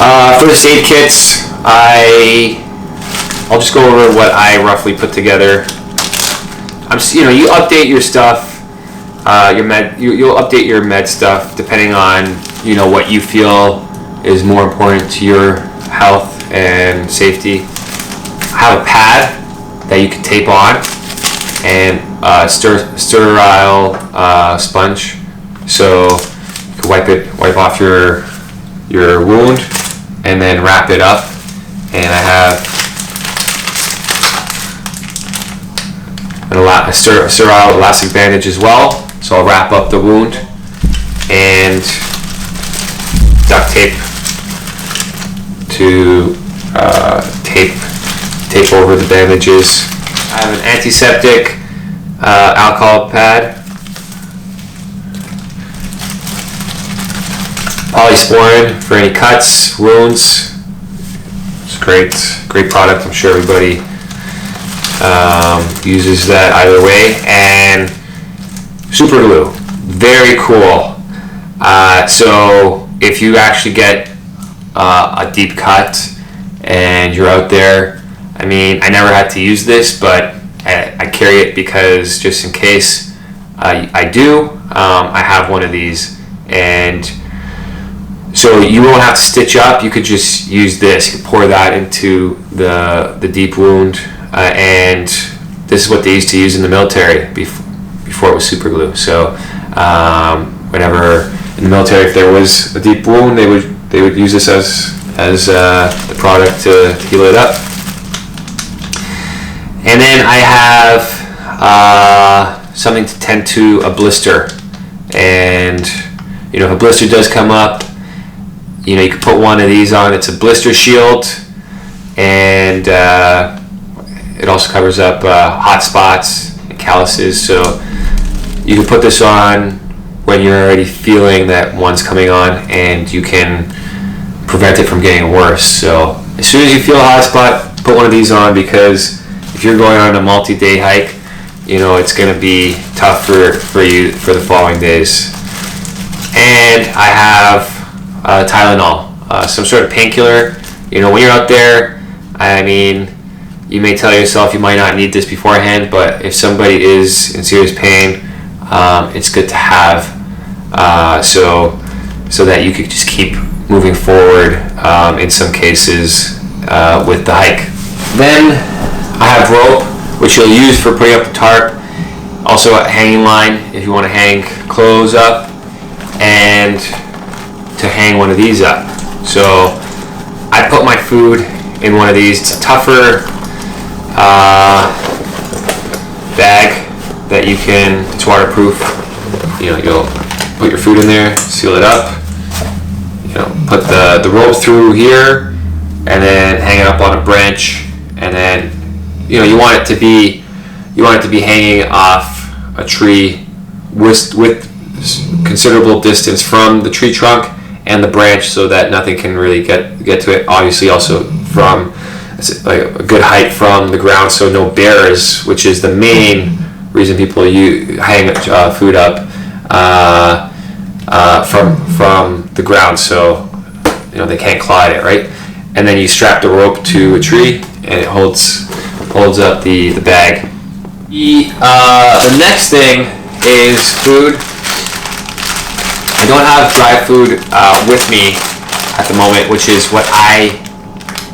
For the aid kits, I'll just go over what I roughly put together. You update your stuff, you'll update your med stuff depending on what you feel is more important to your health and safety. I have a pad that you can tape on, and sterile sponge, so you can wipe off your wound and then wrap it up. And I have a sterile elastic bandage as well, so I'll wrap up the wound, and duct tape to tape over the bandages. I have an antiseptic alcohol pad, polysporin for any cuts, wounds. It's a great product. I'm sure everybody uses that either way. And super glue, very cool. So if you actually get a deep cut and you're out there, I never had to use this, but I carry it because just in case I do, I have one of these. And so you won't have to stitch up. You could just use this. You could pour that into the deep wound, and this is what they used to use in the military before it was super glue. So whenever in the military, if there was a deep wound, they would use this as the product to heal it up. And then I have something to tend to a blister, and if a blister does come up, you can put one of these on. It's a blister shield, and it also covers up hot spots and calluses. So you can put this on when you're already feeling that one's coming on, and you can prevent it from getting worse. So as soon as you feel a hot spot, put one of these on, because if you're going on a multi-day hike, it's going to be tough for you for the following days. And I have Tylenol, some sort of painkiller. When you're out there, you may tell yourself you might not need this beforehand, but if somebody is in serious pain, it's good to have, so that you could just keep moving forward in some cases with the hike. Then I have rope, which you'll use for putting up the tarp. Also a hanging line if you want to hang clothes up, and to hang one of these up. So I put my food in one of these. It's a tougher bag that it's waterproof. You'll put your food in there, seal it up, put the rope through here, and then hang it up on a branch. And then you want it to be hanging off a tree with considerable distance from the tree trunk and the branch, so that nothing can really get to it. Obviously, also from like a good height from the ground, so no bears, which is the main reason people hang food up from the ground, so they can't claw at it, right? And then you strap the rope to a tree, and it holds up the bag. The next thing is food. I don't have dry food with me at the moment, which is what I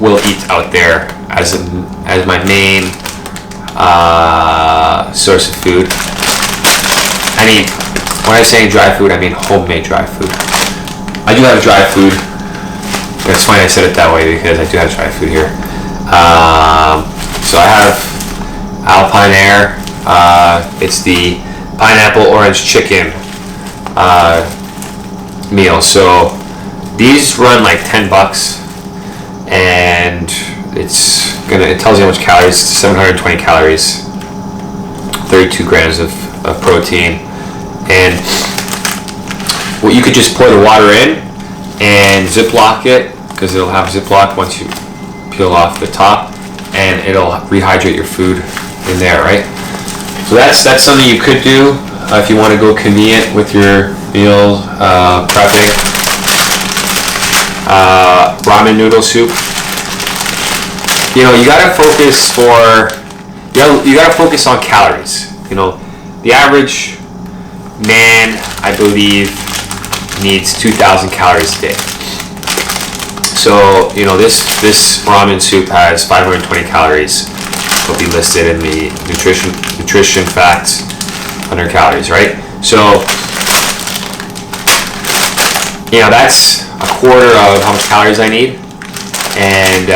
will eat out there as my main source of food. When I say dry food, I mean homemade dry food. I do have dry food. It's funny I said it that way, because I do have dry food here. So I have Alpine Air. It's the pineapple orange chicken meal. So these run like $10, and it tells you how much calories. 720 calories, 32 grams of protein. And you could just pour the water in and Ziploc it, because it'll have Ziploc once you peel off the top, and it'll rehydrate your food in there, right? So that's something you could do if you want to go convenient with your meal prepping. ramen noodle soup. You know, you gotta focus on calories. You know, the average man, I believe, needs 2,000 calories a day. So, you know, this ramen soup has 520 calories. Will be listed in the nutrition facts 100 calories, right? So, you know, that's a quarter of how much calories I need, and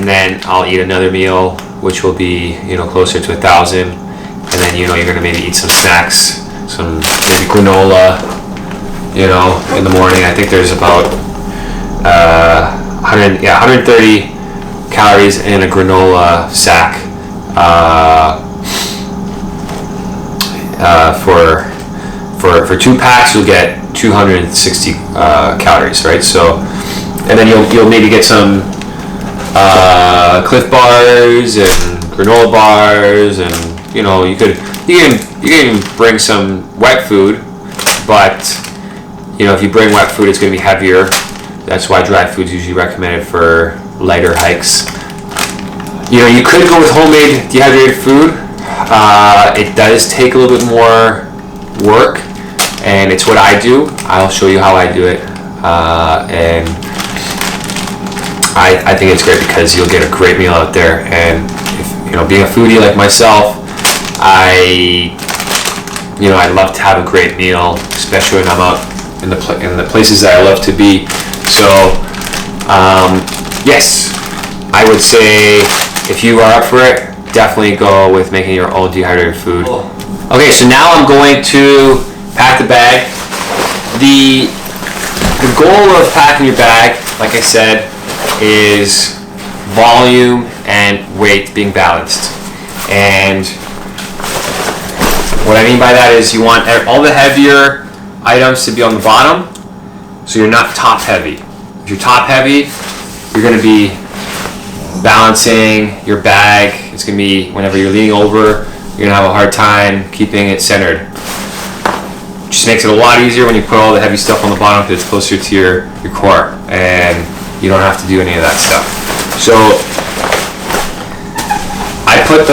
then I'll eat another meal, which will be, you know, closer to 1,000, and then, you know, you're gonna maybe eat some snacks, some maybe granola, you know, in the morning. I think there's about 130 calories in a granola sack for 2 packs. You'll get 260 calories, right? So, and then you'll maybe get some Cliff bars and granola bars, and you know, you can even bring some wet food, but you know, if you bring wet food, it's going to be heavier. That's why dry food is usually recommended for lighter hikes. You know, you could go with homemade dehydrated food. It does take a little bit more work, and it's what I do. I'll show you how I do it, and I think it's great because you'll get a great meal out there. And if, you know, being a foodie like myself, I love to have a great meal, especially when I'm out in the places that I love to be. So, yes, I would say if you are up for it, definitely go with making your own dehydrated food. Okay, so now I'm going to pack the bag. The goal of packing your bag, like I said, is volume and weight being balanced. And what I mean by that is you want all the heavier items to be on the bottom, so you're not top heavy. If you're top heavy, you're going to be balancing your bag. It's going to be, whenever you're leaning over, you're going to have a hard time keeping it centered. Just makes it a lot easier when you put all the heavy stuff on the bottom because it's closer to your core, and you don't have to do any of that stuff. So I put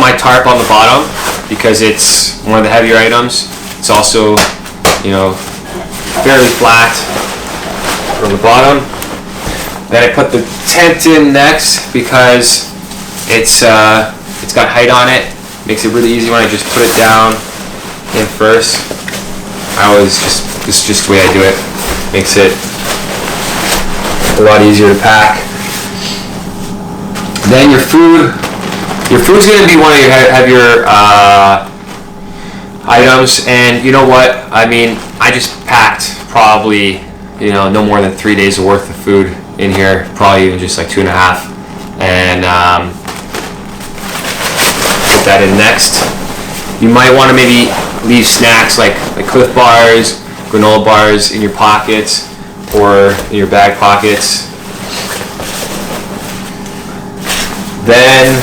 my tarp on the bottom because it's one of the heavier items. It's also, you know, fairly flat from the bottom. Then I put the tent in next because it's got height on it. Makes it really easy when I just put it down in first. This is just the way I do it. Makes it a lot easier to pack. Then your food's going to be one of your heavier items, and you know what? I mean, I just packed probably, you know, no more than 3 days worth of food in here, probably even just like 2.5, and put that in next. You might want to maybe leave snacks like Cliff bars, granola bars in your pockets or in your bag pockets. Then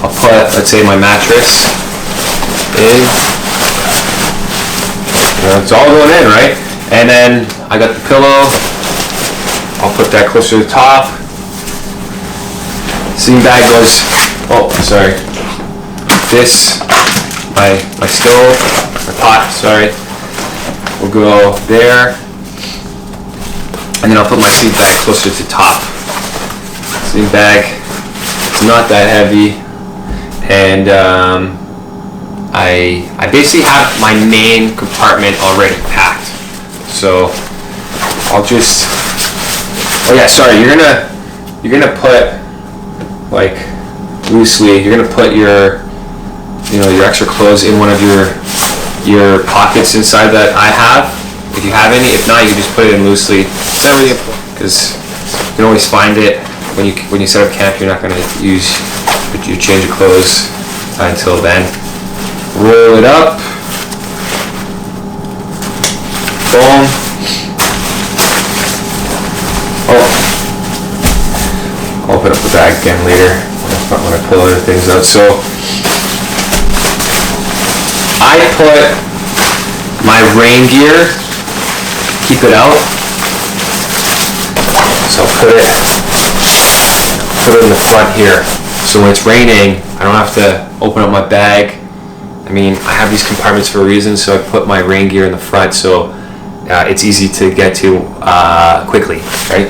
I'll put, let's say, my mattress in. You know, it's all going in, right? And then I got the pillow. I'll put that closer to the top. Sleeping bag goes, oh, sorry. This, my stove, my pot, sorry, will go there. And then I'll put my sleeping bag closer to the top. Sleeping bag, it's not that heavy. And I basically have my main compartment already packed. So I'll just, oh yeah, sorry, you're gonna put, like, loosely, you're gonna put your, you know, your extra clothes in one of your pockets inside that I have, if you have any. If not, you can just put it in loosely. It's not really important because you can always find it when you set up camp. You're not gonna use your change of clothes until then. Roll it up. Boom. Oh, I'll open up the bag again later when I pull other things out. So I put my rain gear, keep it out, So I'll put it in the front here. So when it's raining, I don't have to open up my bag. I mean, I have these compartments for a reason, so I put my rain gear in the front, so it's easy to get to quickly, right?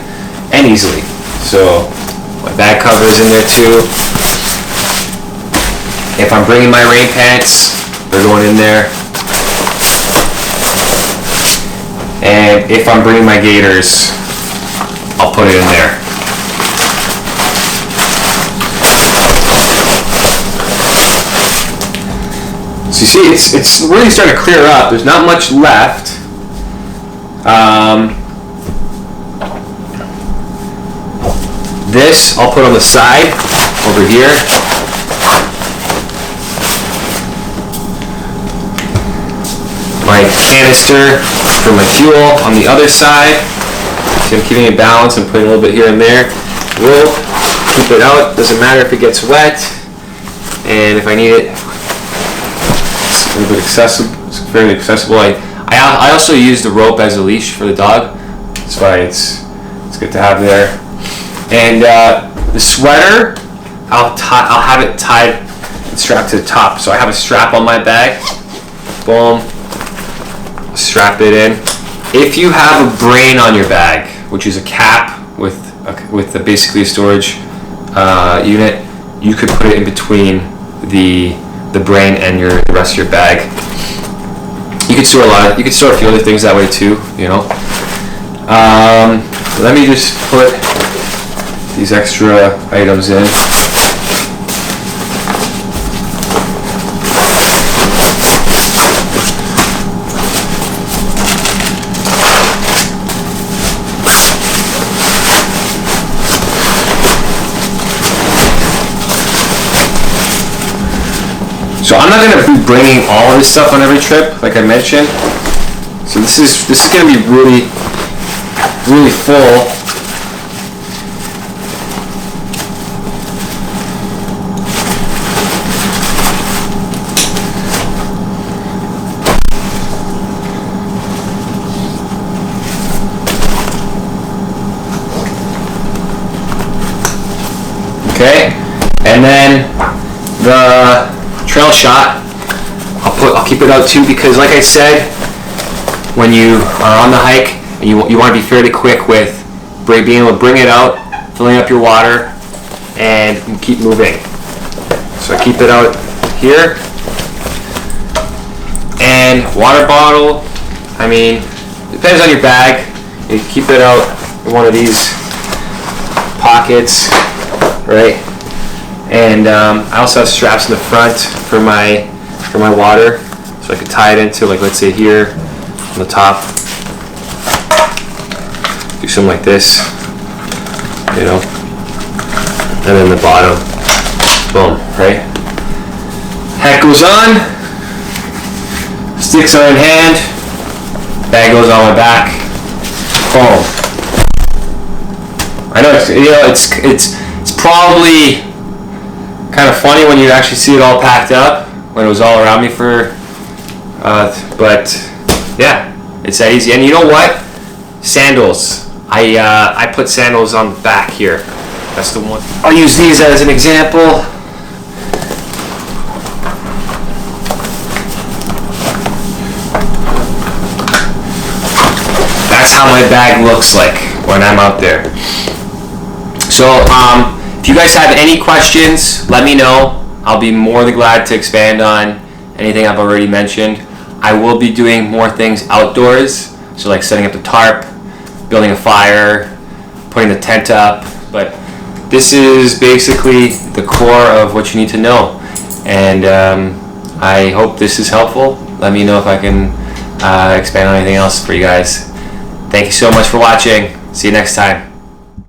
And easily. So my bag cover is in there too. If I'm bringing my rain pants, they're going in there. And if I'm bringing my gaiters, I'll put it in there. So you see, it's really starting to clear up. There's not much left. This I'll put on the side over here. My canister for my fuel on the other side. So I'm keeping it balanced and putting a little bit here and there. We'll keep it out. Doesn't matter if it gets wet. And if I need it, it's a little bit accessible. It's fairly accessible. I also use the rope as a leash for the dog. That's why it's good to have there. And the sweater, I'll have it tied and strapped to the top. So I have a strap on my bag. Boom. Strap it in. If you have a brain on your bag, which is a cap with basically a storage unit, you could put it in between the brain and the rest of your bag. You could store a few other things that way too, you know. Let me just put these extra items in. So I'm not going to be bringing all of this stuff on every trip, like I mentioned. So this is going to be really, really full. Okay, and then the trail shot, I'll keep it out too, because like I said, when you are on the hike and you want to be fairly quick with being able to bring it out, filling up your water, and keep moving. So I keep it out here. And water bottle, I mean, depends on your bag. You keep it out in one of these pockets, right? And I also have straps in the front for my water, so I can tie it into, like, let's say here on the top. Do something like this, you know, and then the bottom, boom, right? Hat goes on, sticks are in hand, bag goes on my back, boom. I know it's probably kind of funny when you actually see it all packed up, when it was all around me but yeah, it's that easy. And you know what? Sandals. I put sandals on the back here. That's the one. I'll use these as an example. That's how my bag looks like when I'm out there. So, if you guys have any questions, let me know. I'll be more than glad to expand on anything I've already mentioned. I will be doing more things outdoors, so like setting up the tarp, building a fire, putting the tent up, but this is basically the core of what you need to know. And I hope this is helpful. Let me know if I can expand on anything else for you guys. Thank you so much for watching. See you next time.